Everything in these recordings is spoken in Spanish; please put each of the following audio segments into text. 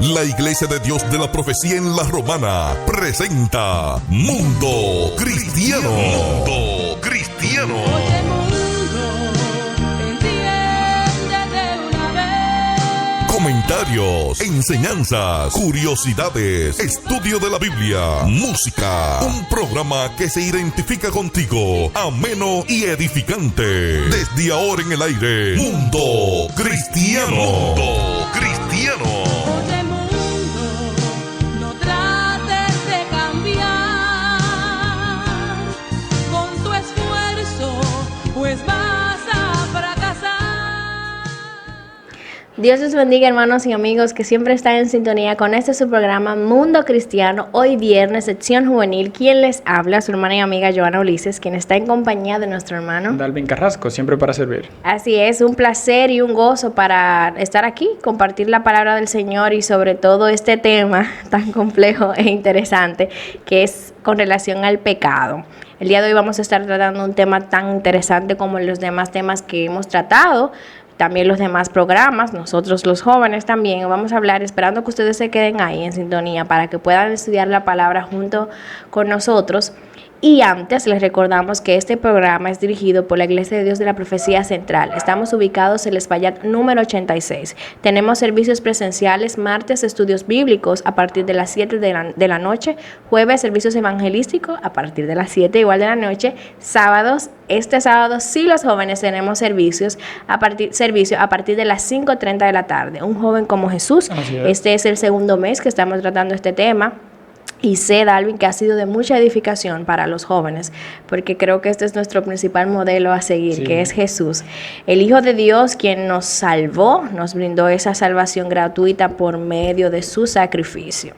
La Iglesia de Dios de la Profecía en La Romana presenta Mundo Cristiano. Mundo Cristiano. Oye, mundo, entiende de una vez. Comentarios, enseñanzas, curiosidades, estudio de la Biblia, música. Un programa que se identifica contigo, ameno y edificante. Desde ahora en el aire, Mundo Cristiano. Mundo Cristiano. Oye, mundo, no trates de cambiar con tu esfuerzo, pues vas a fracasar. Dios les bendiga, hermanos y amigos que siempre están en sintonía con este su programa Mundo Cristiano. Hoy viernes, sección juvenil. ¿Quién les habla? Su hermana y amiga Joana Ulises, quien está en compañía de nuestro hermano Dalvin Carrasco, siempre para servir. Así es, un placer y un gozo para estar aquí, compartir la palabra del Señor y sobre todo este tema tan complejo e interesante que es con relación al pecado. El día de hoy vamos a estar tratando un tema tan interesante como los demás temas que hemos tratado, también los demás programas, nosotros los jóvenes también vamos a hablar, esperando que ustedes se queden ahí en sintonía para que puedan estudiar la palabra junto con nosotros. Y antes les recordamos que este programa es dirigido por la Iglesia de Dios de la Profecía Central. Estamos ubicados en el Espaillat número 86. Tenemos servicios presenciales, martes estudios bíblicos a partir de las 7 de la noche, jueves servicios evangelísticos a partir de las 7 igual de la noche, sábados, este sábado sí los jóvenes tenemos servicio a partir de las 5:30 de la tarde. Un joven como Jesús, este es el segundo mes que estamos tratando este tema. Y sé, Dalvin, que ha sido de mucha edificación para los jóvenes, porque creo que este es nuestro principal modelo a seguir, sí, que es Jesús, el Hijo de Dios, quien nos salvó, nos brindó esa salvación gratuita por medio de su sacrificio.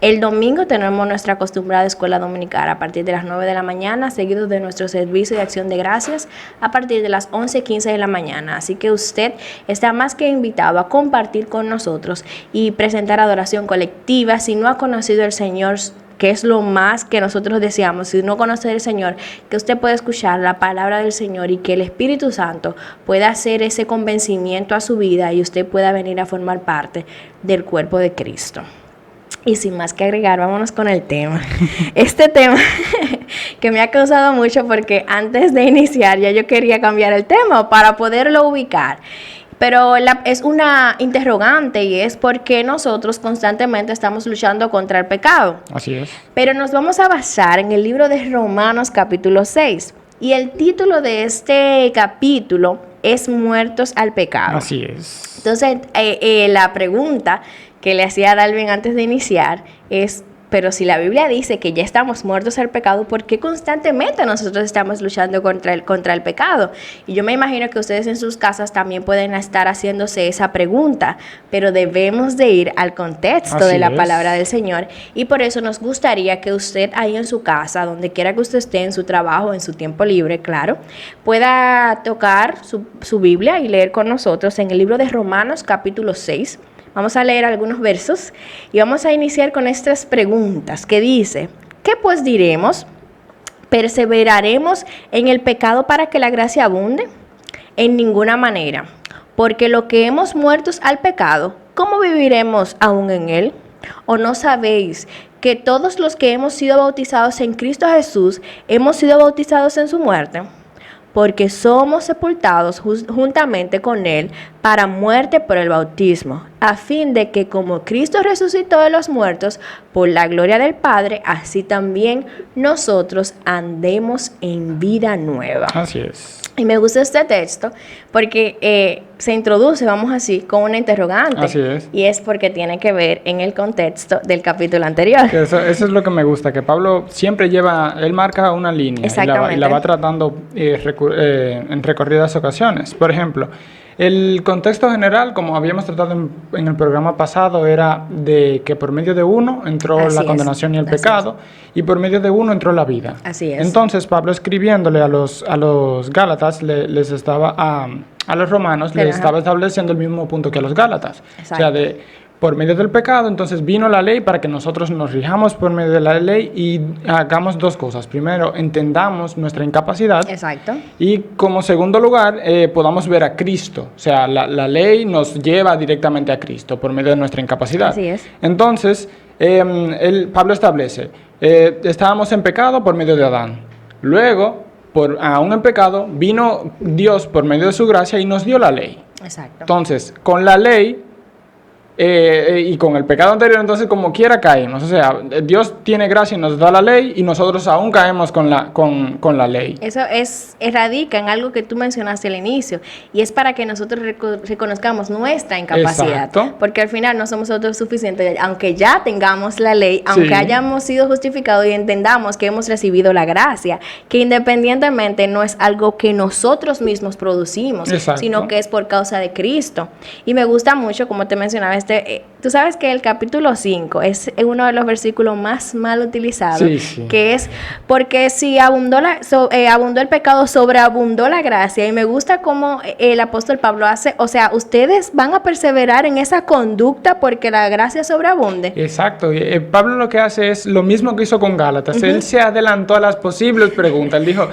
El domingo tenemos nuestra acostumbrada escuela dominical a partir de las 9 de la mañana, seguido de nuestro servicio de acción de gracias a partir de las 11:15 de la mañana. Así que usted está más que invitado a compartir con nosotros y presentar adoración colectiva. Si no ha conocido al Señor, que es lo más que nosotros deseamos, si no conoce al Señor, que usted pueda escuchar la palabra del Señor y que el Espíritu Santo pueda hacer ese convencimiento a su vida y usted pueda venir a formar parte del cuerpo de Cristo. Y sin más que agregar, vámonos con el tema. Este tema que me ha causado mucho porque antes de iniciar ya yo quería cambiar el tema para poderlo ubicar. Pero es una interrogante y es por qué nosotros constantemente estamos luchando contra el pecado. Así es. Pero nos vamos a basar en el libro de Romanos capítulo 6. Y el título de este capítulo es Muertos al pecado. Así es. Entonces, la pregunta que le hacía a Dalvin antes de iniciar es: pero si la Biblia dice que ya estamos muertos al pecado, ¿por qué constantemente nosotros estamos luchando contra el pecado? Y yo me imagino que ustedes en sus casas también pueden estar haciéndose esa pregunta, pero debemos de ir al contexto de la palabra del Señor. Y por eso nos gustaría que usted ahí en su casa, donde quiera que usted esté, en su trabajo, en su tiempo libre, claro, pueda tocar su Biblia y leer con nosotros en el libro de Romanos capítulo 6. Vamos a leer algunos versos y vamos a iniciar con estas preguntas que dice: ¿qué pues diremos? ¿Perseveraremos en el pecado para que la gracia abunde? En ninguna manera, porque lo que hemos muertos al pecado, ¿cómo viviremos aún en él? ¿O no sabéis que todos los que hemos sido bautizados en Cristo Jesús, hemos sido bautizados en su muerte? Porque somos sepultados juntamente con Él para muerte por el bautismo, a fin de que como Cristo resucitó de los muertos por la gloria del Padre, así también nosotros andemos en vida nueva. Así es. Y me gusta este texto porque se introduce, vamos así, con una interrogante. Así es. Y es porque tiene que ver en el contexto del capítulo anterior. Eso es lo que me gusta, que Pablo siempre él marca una línea y la va tratando en recorridas ocasiones. Por ejemplo, el contexto general, como habíamos tratado en el programa pasado, era de que por medio de uno entró la condenación y el pecado, y por medio de uno entró la vida. Así es. Entonces, Pablo, escribiéndole a los Gálatas, les estaba a los romanos, les estaba estableciendo el mismo punto que a los Gálatas. Exacto. O sea, por medio del pecado, entonces vino la ley para que nosotros nos rijamos por medio de la ley y hagamos dos cosas. Primero, entendamos nuestra incapacidad. Exacto. Y como segundo lugar, podamos ver a Cristo. O sea, la ley nos lleva directamente a Cristo por medio de nuestra incapacidad. Así es. Entonces, Pablo establece, estábamos en pecado por medio de Adán. Luego, aún en pecado, vino Dios por medio de su gracia y nos dio la ley. Exacto. Entonces, con la ley y con el pecado anterior, entonces como quiera caemos. O sea, Dios tiene gracia y nos da la ley y nosotros aún caemos con la ley. Eso radica en algo que tú mencionaste al inicio, y es para que nosotros reconozcamos nuestra incapacidad. Exacto. Porque al final no somos autosuficientes, aunque ya tengamos la ley, aunque Sí. hayamos sido justificados y entendamos que hemos recibido la gracia, que independientemente no es algo que nosotros mismos producimos, Exacto. sino que es por causa de Cristo. Y me gusta mucho, como te mencionaba, tú sabes que el capítulo 5 es uno de los versículos más mal utilizados, Sí, sí. que es porque si abundó el pecado, sobreabundó la gracia. Y me gusta cómo el apóstol Pablo hace, o sea, ustedes van a perseverar en esa conducta porque la gracia sobreabunde. Exacto. Pablo lo que hace es lo mismo que hizo con Gálatas. Ujú. Él se adelantó a las posibles preguntas. Él dijo,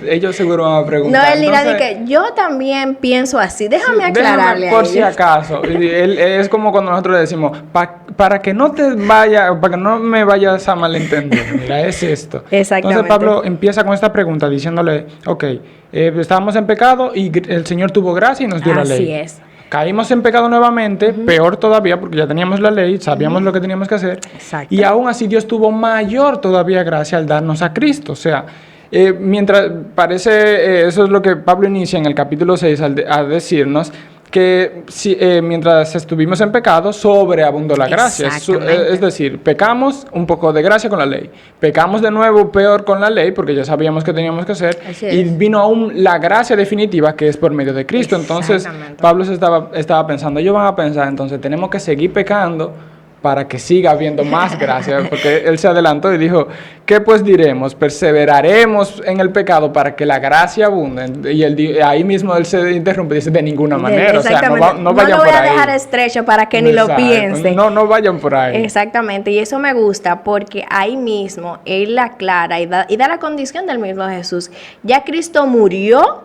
ellos seguro van a preguntar. No, él dirá de Entonces, que yo también pienso así. Déjame sí, aclararle por a si ellos. acaso. Es como cuando nosotros le decimos, para que no me vayas a malentender. Mira, es esto. Exactamente. Entonces Pablo empieza con esta pregunta diciéndole, estábamos en pecado y el Señor tuvo gracia y nos dio la ley. Así es. Caímos en pecado nuevamente, peor todavía porque ya teníamos la ley, sabíamos lo que teníamos que hacer. Exacto. Y aún así Dios tuvo mayor todavía gracia al darnos a Cristo. O sea, mientras parece, eso es lo que Pablo inicia en el capítulo 6 a decirnos, que mientras estuvimos en pecado, sobreabundó la gracia. Exactamente. Es decir, pecamos un poco de gracia con la ley. Pecamos de nuevo peor con la ley, porque ya sabíamos que teníamos que hacer. Así Y es. vino aún la gracia definitiva, que es por medio de Cristo. Entonces, Exactamente. Pablo estaba pensando, ellos van a pensar, entonces tenemos que seguir pecando para que siga habiendo más gracia, porque él se adelantó y dijo, ¿qué pues diremos? Perseveraremos en el pecado para que la gracia abunde. Y ahí mismo él se interrumpe y dice, de ninguna manera, o sea, Exactamente. no vayan lo voy por a ahí. dejar estrecho para que ni lo Exacto. piensen. No vayan por ahí. Exactamente, y eso me gusta porque ahí mismo él aclara y da la condición del mismo Jesús. Ya Cristo murió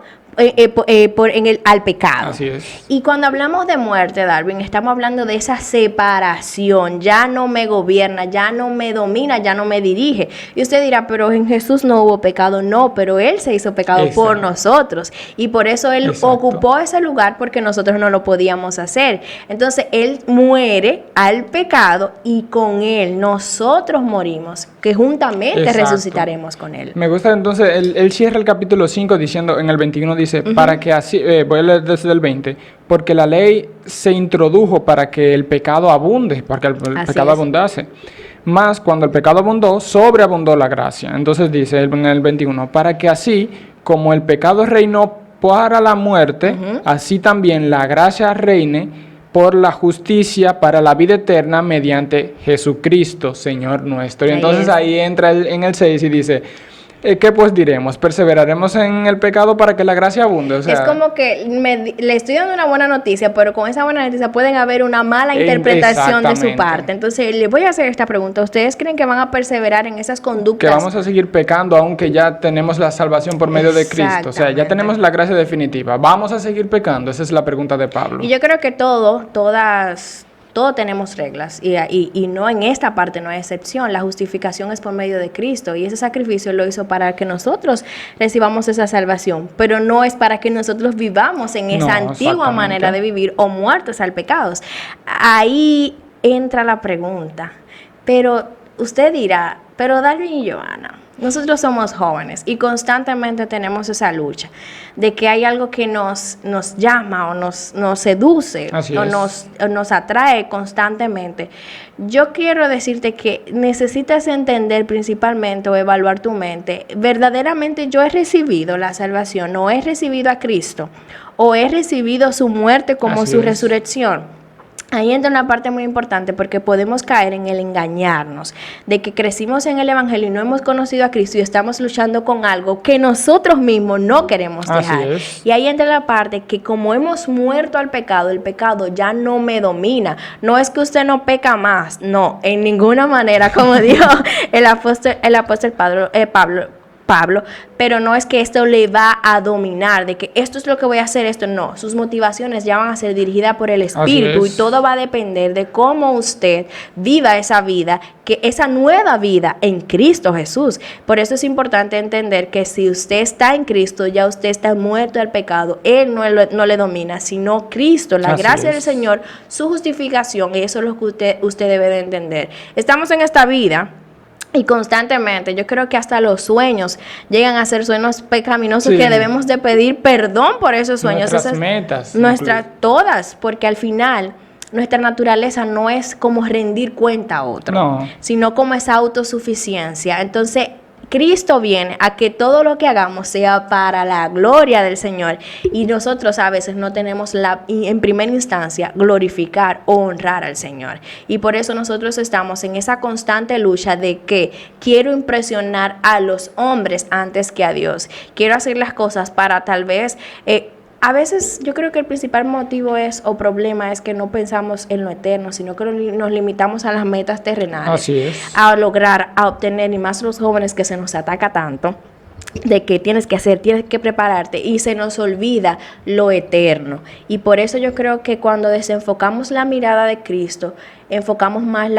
al pecado. Así es. Y cuando hablamos de muerte, Darwin, estamos hablando de esa separación. Ya no me gobierna, ya no me domina, ya no me dirige. Y usted dirá, pero en Jesús no hubo pecado. No, pero Él se hizo pecado Exacto. por nosotros. Y por eso Él Exacto. ocupó ese lugar porque nosotros no lo podíamos hacer. Entonces Él muere al pecado y con Él nosotros morimos, que juntamente Exacto. resucitaremos con Él. Me gusta entonces, él cierra el capítulo 5 diciendo, en el 21 dice, para que así, voy a leer desde el 20, porque la ley se introdujo para que el pecado abunde, para que el Así pecado es. abundase. Más cuando el pecado abundó, sobreabundó la gracia. Entonces dice en el 21, para que así como el pecado reinó para la muerte, así también la gracia reine por la justicia para la vida eterna mediante Jesucristo, Señor nuestro. Y Ahí entonces es. ahí entra en el 6 y dice, ¿qué pues diremos? ¿Perseveraremos en el pecado para que la gracia abunde? O sea, Es como que le estoy dando una buena noticia, pero con esa buena noticia pueden haber una mala interpretación de su exactamente. parte. Entonces, le voy a hacer esta pregunta. ¿Ustedes creen que van a perseverar en esas que conductas? vamos a seguir pecando aunque ya tenemos la salvación por medio de Cristo. O sea, ya Exactamente. tenemos la gracia definitiva. ¿Vamos a seguir pecando? Esa es la pregunta de Pablo. Y yo creo que todos tenemos reglas y no en esta parte no hay excepción. La justificación es por medio de Cristo y ese sacrificio lo hizo para que nosotros recibamos esa salvación, pero no es para que nosotros vivamos en esa No, antigua exactamente. manera de vivir o muertos al pecado. Ahí entra la pregunta, pero usted dirá, pero Darwin y Johanna, nosotros somos jóvenes y constantemente tenemos esa lucha de que hay algo que nos llama o nos seduce Así o es. nos atrae constantemente. Yo quiero decirte que necesitas entender principalmente o evaluar tu mente. Verdaderamente yo he recibido la salvación, o he recibido a Cristo, o he recibido su muerte como Así su es. resurrección. Ahí entra una parte muy importante porque podemos caer en el engañarnos de que crecimos en el Evangelio y no hemos conocido a Cristo y estamos luchando con algo que nosotros mismos no queremos dejar. Y ahí entra la parte que como hemos muerto al pecado, el pecado ya no me domina. No es que usted no peca más, no, en ninguna manera, como dijo el apóstol Pablo, pero no es que esto le va a dominar, de que esto es lo que voy a hacer, esto no. Sus motivaciones ya van a ser dirigidas por el Espíritu y todo va a depender de cómo usted viva esa vida, que esa nueva vida en Cristo Jesús. Por eso es importante entender que si usted está en Cristo, ya usted está muerto al pecado. Él no le domina, sino Cristo, la gracia del Señor, su justificación, y eso es lo que usted debe de entender. Estamos en esta vida. Y constantemente, yo creo que hasta los sueños llegan a ser sueños pecaminosos que debemos de pedir perdón por esos sueños. Nuestras metas. Todas, porque al final nuestra naturaleza no es como rendir cuenta a otro, sino como esa autosuficiencia. Entonces, Cristo viene a que todo lo que hagamos sea para la gloria del Señor, y nosotros a veces no tenemos en primera instancia glorificar o honrar al Señor, y por eso nosotros estamos en esa constante lucha de que quiero impresionar a los hombres antes que a Dios, quiero hacer las cosas para tal vez a veces yo creo que el principal motivo problema es que no pensamos en lo eterno, sino que nos limitamos a las metas terrenales. Así es. A lograr, a obtener, y más los jóvenes que se nos ataca tanto, de que tienes que hacer, tienes que prepararte, y se nos olvida lo eterno. Y por eso yo creo que cuando desenfocamos la mirada de Cristo, enfocamos más en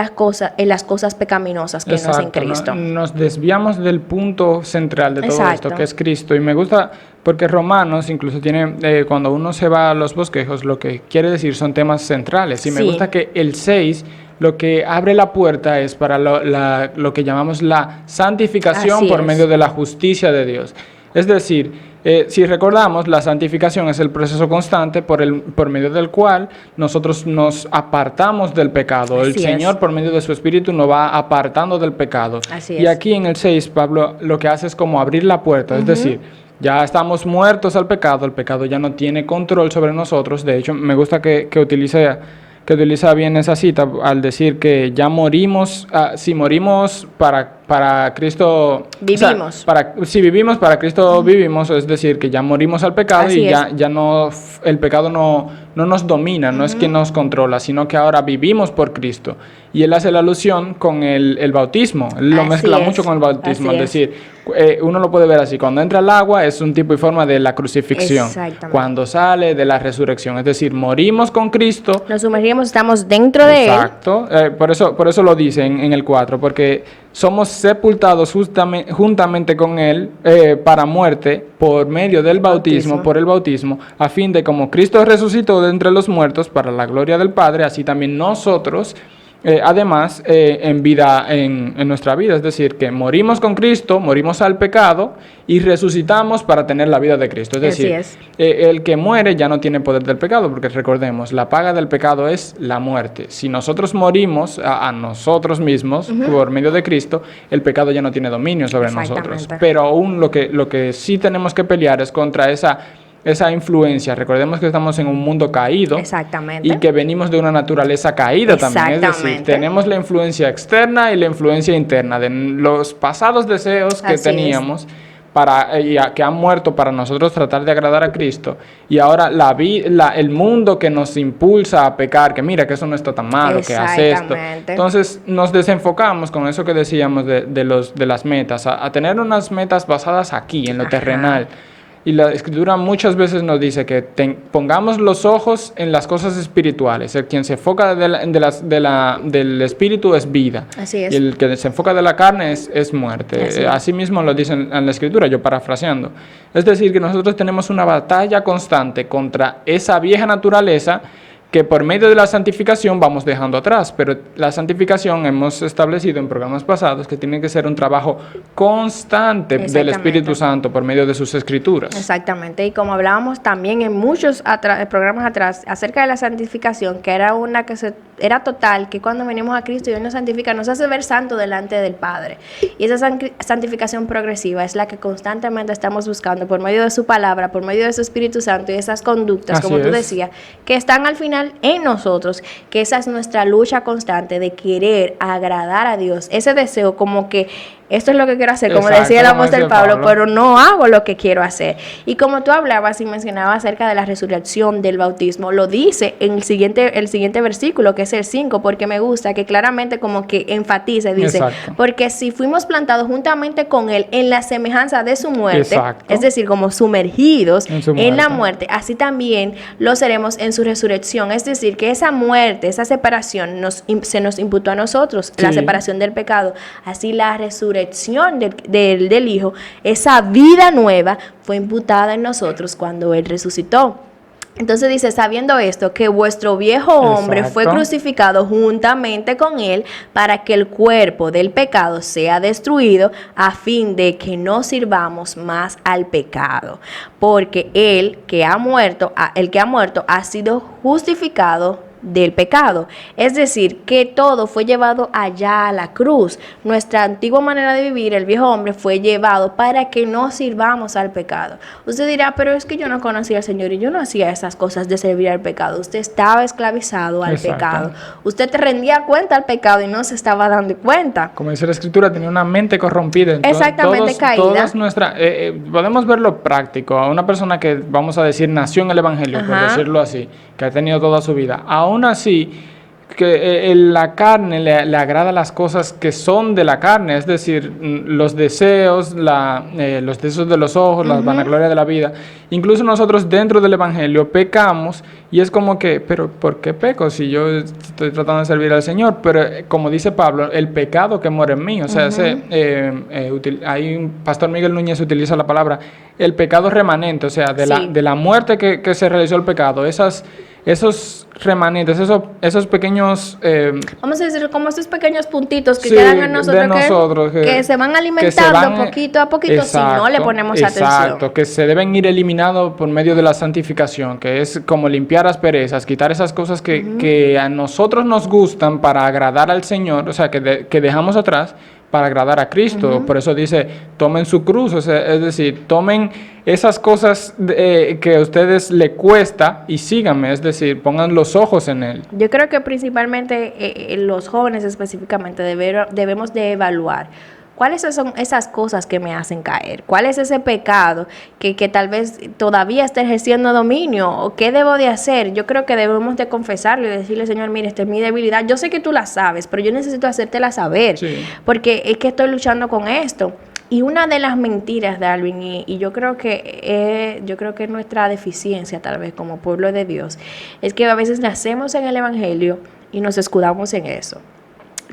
las cosas pecaminosas que no es en Cristo. Nos desviamos del punto central de todo esto, que es Cristo. Y me gusta porque Romanos incluso tiene, cuando uno se va a los bosquejos, lo que quiere decir son temas centrales. Y me gusta que el 6 lo que abre la puerta es para lo que llamamos la santificación por medio de la justicia de Dios. Es decir, si recordamos, la santificación es el proceso constante por medio del cual nosotros nos apartamos del pecado. El Señor, por medio de su Espíritu, nos va apartando del pecado. Y aquí en el 6, Pablo lo que hace es como abrir la puerta, es decir, ya estamos muertos al pecado, el pecado ya no tiene control sobre nosotros. De hecho, me gusta que utiliza bien esa cita al decir que ya morimos, si morimos para Cristo vivimos. O sea, si vivimos para Cristo vivimos, es decir, que ya morimos al pecado. Así ya no, el pecado no nos domina, no es que nos controla, sino que ahora vivimos por Cristo. Y él hace la alusión con el bautismo, él lo mezcla mucho con el bautismo, es decir, uno lo puede ver así: cuando entra el agua es un tipo y forma de la crucifixión, cuando sale de la resurrección, es decir, morimos con Cristo, nos sumergimos, estamos dentro de Él. Exacto, por eso lo dice en el 4, porque somos sepultados juntamente con Él para muerte por medio del bautismo, por el bautismo, a fin de como Cristo resucitó de entre los muertos para la gloria del Padre, así también nosotros además en vida, en nuestra vida, es decir, que morimos con Cristo, morimos al pecado y resucitamos para tener la vida de Cristo. Es decir, el que muere ya no tiene poder del pecado, porque recordemos, la paga del pecado es la muerte. Si nosotros morimos a nosotros mismos por medio de Cristo, el pecado ya no tiene dominio sobre nosotros. Pero aún lo que sí tenemos que pelear es contra esa influencia. Recordemos que estamos en un mundo caído y que venimos de una naturaleza caída también. Es decir, tenemos la influencia externa y la influencia interna de los pasados deseos que teníamos que han muerto para nosotros tratar de agradar a Cristo, y ahora el mundo que nos impulsa a pecar, que mira que eso no está tan malo, que hace esto. Entonces nos desenfocamos con eso que decíamos de las metas, a tener unas metas basadas aquí, en lo terrenal. Y la Escritura muchas veces nos dice que pongamos los ojos en las cosas espirituales. El quien se enfoca del espíritu es vida. Así es. Y el que se enfoca de la carne es muerte. Así mismo lo dice en la Escritura, yo parafraseando. Es decir, que nosotros tenemos una batalla constante contra esa vieja naturaleza que por medio de la santificación vamos dejando atrás, pero la santificación hemos establecido en programas pasados que tiene que ser un trabajo constante del Espíritu Santo por medio de sus Escrituras. Exactamente, y como hablábamos también en muchos programas atrás acerca de la santificación, que era una que era total, que cuando venimos a Cristo y Él nos santifica, nos hace ver santo delante del Padre, y esa santificación progresiva es la que constantemente estamos buscando por medio de su palabra, por medio de su Espíritu Santo y esas conductas, como tú decías, que están al final final en nosotros, que esa es nuestra lucha constante de querer agradar a Dios. Ese deseo como que esto es lo que quiero hacer, como decía el apóstol Pablo, pero no hago lo que quiero hacer. Y como tú hablabas y mencionabas acerca de la resurrección, del bautismo, lo dice en el siguiente versículo, que es el 5, porque me gusta que claramente como que enfatiza y dice, porque si fuimos plantados juntamente con Él en la semejanza de su muerte, es decir, como sumergidos en la muerte, así también lo seremos en su resurrección. Es decir, que esa muerte, esa separación se nos imputó a nosotros, la separación del pecado, así la resurrección del Hijo, esa vida nueva fue imputada en nosotros cuando Él resucitó. Entonces dice, sabiendo esto, que vuestro viejo hombre fue crucificado juntamente con Él para que el cuerpo del pecado sea destruido, a fin de que no sirvamos más al pecado. Porque el que ha muerto ha sido justificado del pecado. Es decir, que todo fue llevado allá a la cruz. Nuestra antigua manera de vivir, el viejo hombre, fue llevado para que no sirvamos al pecado. Usted dirá, pero es que yo no conocía al Señor y yo no hacía esas cosas de servir al pecado. Usted estaba esclavizado al pecado. Usted te rendía cuenta al pecado y no se estaba dando cuenta. Como dice la Escritura, tenía una mente corrompida. Exactamente, caída. Podemos verlo práctico. A una persona que, vamos a decir, nació en el Evangelio, por decirlo así, que ha tenido toda su vida. Aún así, que la carne le agrada las cosas que son de la carne, es decir, los deseos, los deseos de los ojos, la vanagloria de la vida. Incluso nosotros dentro del Evangelio pecamos y es como que, pero ¿por qué peco si yo estoy tratando de servir al Señor? Pero como dice Pablo, el pecado que mora en mí, o sea, ahí un Pastor Miguel Núñez utiliza la palabra el pecado remanente, o sea, de la muerte que se realizó el pecado, esos remanentes, esos pequeños... vamos a decir, como esos pequeños puntitos que quedan en nosotros, que se van alimentando poquito a poquito si no le ponemos atención. Exacto, que se deben ir eliminando por medio de la santificación, que es como limpiar asperezas, quitar esas cosas que a nosotros nos gustan para agradar al Señor, o sea, que dejamos atrás para agradar a Cristo. Por eso dice, tomen su cruz, o sea, es decir, tomen esas cosas que a ustedes le cuesta y síganme, es decir, pongan los ojos en Él. Yo creo que principalmente los jóvenes específicamente debemos de evaluar ¿cuáles son esas cosas que me hacen caer? ¿Cuál es ese pecado que tal vez todavía está ejerciendo dominio? ¿O qué debo de hacer? Yo creo que debemos de confesarlo y decirle, Señor, mire, esta es mi debilidad. Yo sé que tú la sabes, pero yo necesito hacértela saber. Porque es que estoy luchando con esto. Y una de las mentiras, Darwin, y yo creo que es nuestra deficiencia tal vez como pueblo de Dios, es que a veces nacemos en el Evangelio y nos escudamos en eso.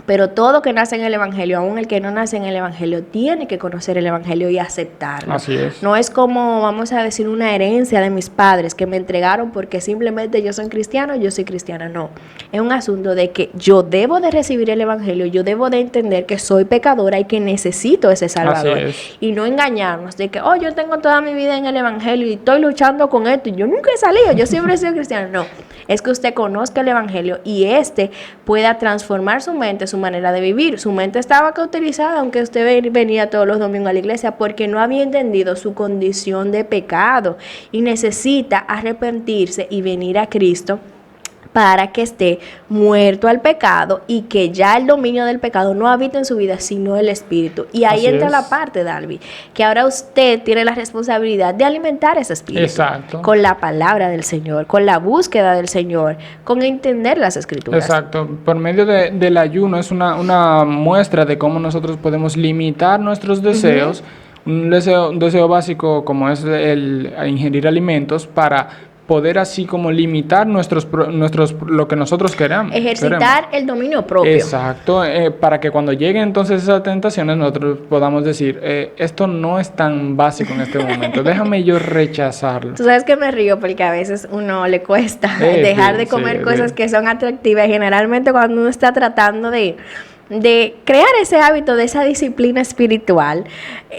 Pero todo que nace en el Evangelio, aún el que no nace en el Evangelio, tiene que conocer el Evangelio y aceptarlo. Así es. No es como, vamos a decir, una herencia de mis padres que me entregaron porque simplemente yo soy cristiano, yo soy cristiana. No, es un asunto de que yo debo de recibir el Evangelio, yo debo de entender que soy pecadora y que necesito ese Salvador. Así es. Y no engañarnos de que, yo tengo toda mi vida en el Evangelio y estoy luchando con esto y yo nunca he salido, yo siempre he sido cristiana. No, es que usted conozca el Evangelio y pueda transformar su mente, su manera de vivir. Su mente estaba cauterizada, aunque usted venía todos los domingos a la iglesia, porque no había entendido su condición de pecado y necesita arrepentirse y venir a Cristo para que esté muerto al pecado y que ya el dominio del pecado no habita en su vida, sino el Espíritu. Y ahí entra la parte, Darby, que ahora usted tiene la responsabilidad de alimentar ese Espíritu. Exacto. Con la palabra del Señor, con la búsqueda del Señor, con entender las Escrituras. Exacto. Por medio del ayuno es una muestra de cómo nosotros podemos limitar nuestros deseos. Un deseo básico como es el ingerir alimentos para poder así como limitar lo que nosotros queramos. Ejercitar el dominio propio. Exacto, para que cuando lleguen entonces esas tentaciones nosotros podamos decir, esto no es tan básico en este momento, déjame yo rechazarlo. Tú sabes que me río porque a veces uno le cuesta dejar de comer cosas que son atractivas, y generalmente cuando uno está tratando de crear ese hábito de esa disciplina espiritual,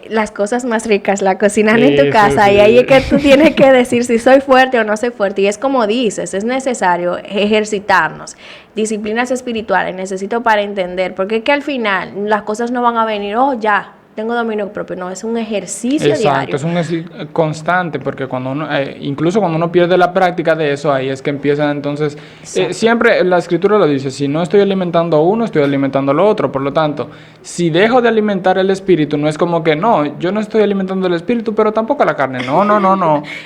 las cosas más ricas la cocinan en tu casa, y ahí es que tú tienes que decir si soy fuerte o no soy fuerte. Y es como dices, es necesario ejercitarnos, disciplinas espirituales necesito para entender, porque es que al final las cosas no van a venir, ya tengo dominio propio. No, es un ejercicio Exacto, diario. es un ejercicio constante, porque cuando uno, incluso cuando uno pierde la práctica de eso, ahí es que empiezan entonces, siempre la escritura lo dice, si no estoy alimentando a uno, estoy alimentando al otro. Por lo tanto, si dejo de alimentar el espíritu, no es como que no, yo no estoy alimentando el espíritu, pero tampoco a la carne. No.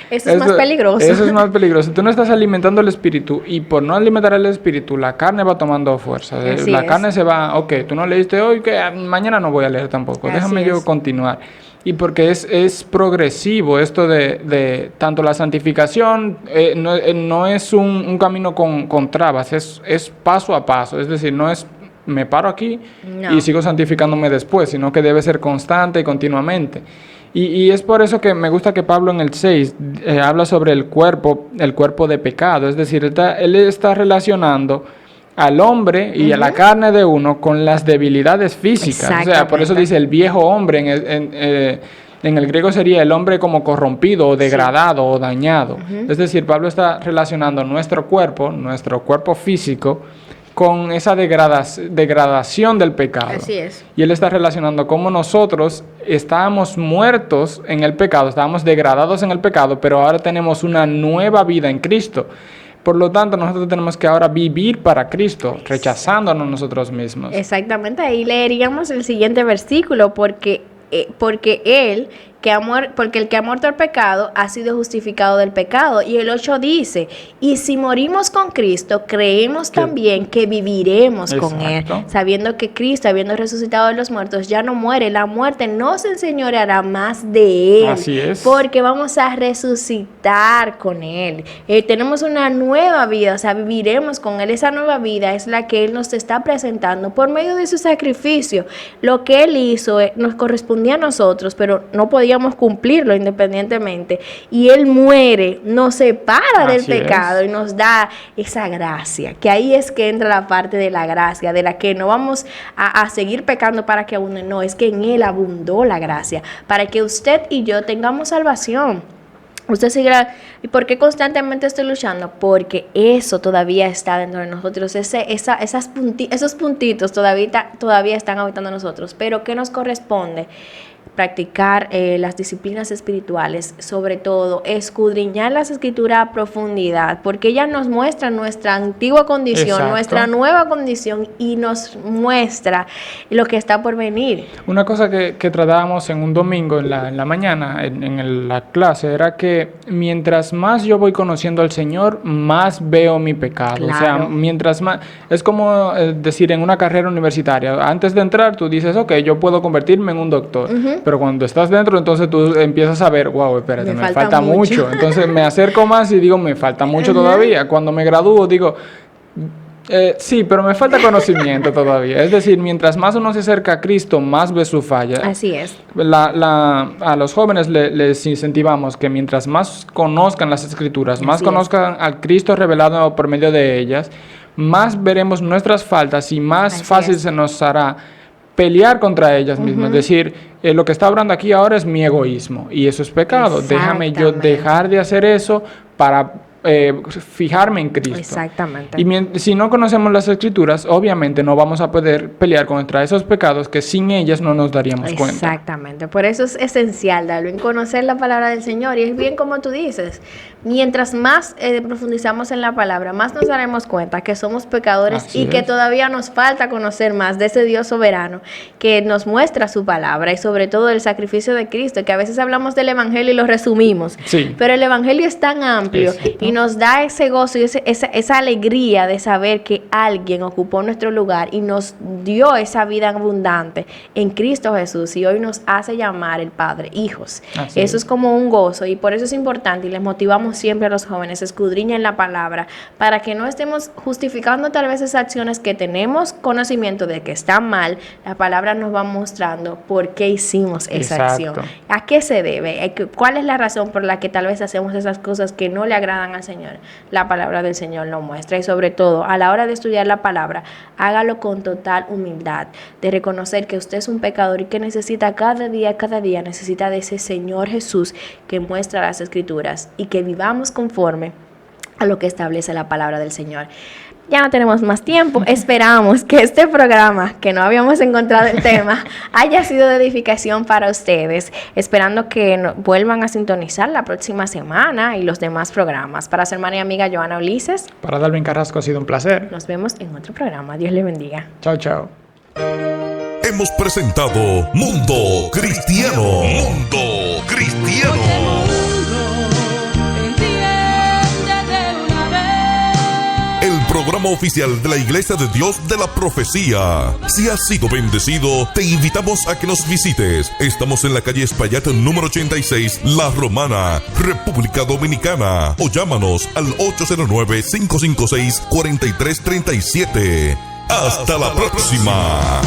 Eso es más peligroso. Eso es más peligroso. Tú no estás alimentando el espíritu, y por no alimentar el espíritu, la carne va tomando fuerza. La carne se va, ok, tú no leíste hoy, que mañana no voy a leer tampoco. Déjame yo continuar. Y porque es progresivo esto de tanto la santificación, no es un camino con trabas, es paso a paso. Es decir, no es me paro aquí y sigo santificándome después, sino que debe ser constante y continuamente. Y es por eso que me gusta que Pablo en el 6 habla sobre el cuerpo de pecado. Es decir, él está relacionando al hombre y a la carne de uno con las debilidades físicas. O sea, por eso dice el viejo hombre, en el griego sería el hombre como corrompido o degradado o dañado. Es decir, Pablo está relacionando nuestro cuerpo físico, con esa degradación del pecado. Así es. Y él está relacionando cómo nosotros estábamos muertos en el pecado, estábamos degradados en el pecado, pero ahora tenemos una nueva vida en Cristo. Por lo tanto, nosotros tenemos que ahora vivir para Cristo, rechazándonos nosotros mismos. Exactamente, ahí leeríamos el siguiente versículo, porque el que ha muerto el pecado ha sido justificado del pecado. Y el 8 dice, y si morimos con Cristo, creemos también que viviremos con Él, sabiendo que Cristo, habiendo resucitado de los muertos, ya no muere. La muerte no se enseñoreará más de Él. Así es. Porque vamos a resucitar con Él. Tenemos una nueva vida, o sea, viviremos con Él. Esa nueva vida es la que Él nos está presentando por medio de su sacrificio. Lo que Él hizo nos correspondía a nosotros, pero no podíamos cumplirlo independientemente, y Él muere, nos separa del pecado y nos da esa gracia, que ahí es que entra la parte de la gracia, de la que no vamos a seguir pecando para que abunde, no, es que en Él abundó la gracia, para que usted y yo tengamos salvación. Usted seguirá. ¿Y por qué constantemente estoy luchando? Porque eso todavía está dentro de nosotros. Esos puntitos todavía están habitando en nosotros. Pero ¿qué nos corresponde? Practicar las disciplinas espirituales, sobre todo escudriñar las escrituras a profundidad, porque ellas nos muestran nuestra antigua condición, nuestra nueva condición, y nos muestra lo que está por venir. Una cosa que tratábamos en un domingo en la mañana en la clase era que mientras más yo voy conociendo al Señor, más veo mi pecado. Claro. O sea, mientras más, es como decir en una carrera universitaria, antes de entrar tú dices, ok, yo puedo convertirme en un doctor. Pero cuando estás dentro, entonces tú empiezas a ver, wow, espérate, me falta mucho. Entonces me acerco más y digo, me falta mucho todavía. Cuando me gradúo, digo, sí, pero me falta conocimiento todavía. Es decir, mientras más uno se acerca a Cristo, más ve su falla. Así es. A los jóvenes les incentivamos que mientras más conozcan las Escrituras, más conozcan al Cristo revelado por medio de ellas, más veremos nuestras faltas y más fácil se nos hará pelear contra ellas mismas, es decir, lo que está hablando aquí ahora es mi egoísmo y eso es pecado. Déjame yo dejar de hacer eso para fijarme en Cristo. Exactamente. Y si no conocemos las Escrituras, obviamente no vamos a poder pelear contra esos pecados que sin ellas no nos daríamos cuenta. Exactamente. Por eso es esencial, Darwin, conocer la palabra del Señor. Y es bien como tú dices, mientras más profundizamos en la palabra, más nos daremos cuenta que somos pecadores que todavía nos falta conocer más de ese Dios soberano que nos muestra su palabra, y sobre todo el sacrificio de Cristo, que a veces hablamos del Evangelio y lo resumimos. Sí. Pero el Evangelio es tan amplio y nos da ese gozo y esa alegría de saber que alguien ocupó nuestro lugar y nos dio esa vida abundante en Cristo Jesús, y hoy nos hace llamar el Padre hijos. Eso es como un gozo, y por eso es importante, y les motivamos siempre a los jóvenes, escudriñen la palabra para que no estemos justificando tal vez esas acciones que tenemos conocimiento de que están mal. La palabra nos va mostrando por qué hicimos esa acción, a qué se debe, cuál es la razón por la que tal vez hacemos esas cosas que no le agradan al Señor. La palabra del Señor lo muestra, y sobre todo a la hora de estudiar la palabra, hágalo con total humildad, de reconocer que usted es un pecador y que necesita cada día necesita de ese Señor Jesús que muestra las Escrituras, y que vivamos conforme a lo que establece la palabra del Señor. ya no tenemos más tiempo. Esperamos que este programa, que no habíamos encontrado el tema, haya sido de edificación para ustedes. Esperando que vuelvan a sintonizar la próxima semana y los demás programas. Para su hermana y amiga Joana Ulises. Para Dalvin Carrasco, ha sido un placer. Nos vemos en otro programa. Dios le bendiga. Chao, chao. Hemos presentado Mundo Cristiano. Mundo Cristiano. El programa oficial de la Iglesia de Dios de la Profecía. Si has sido bendecido, te invitamos a que nos visites. Estamos en la calle Espaillat número 86, La Romana, República Dominicana. O llámanos al 809-556-4337. Hasta la próxima.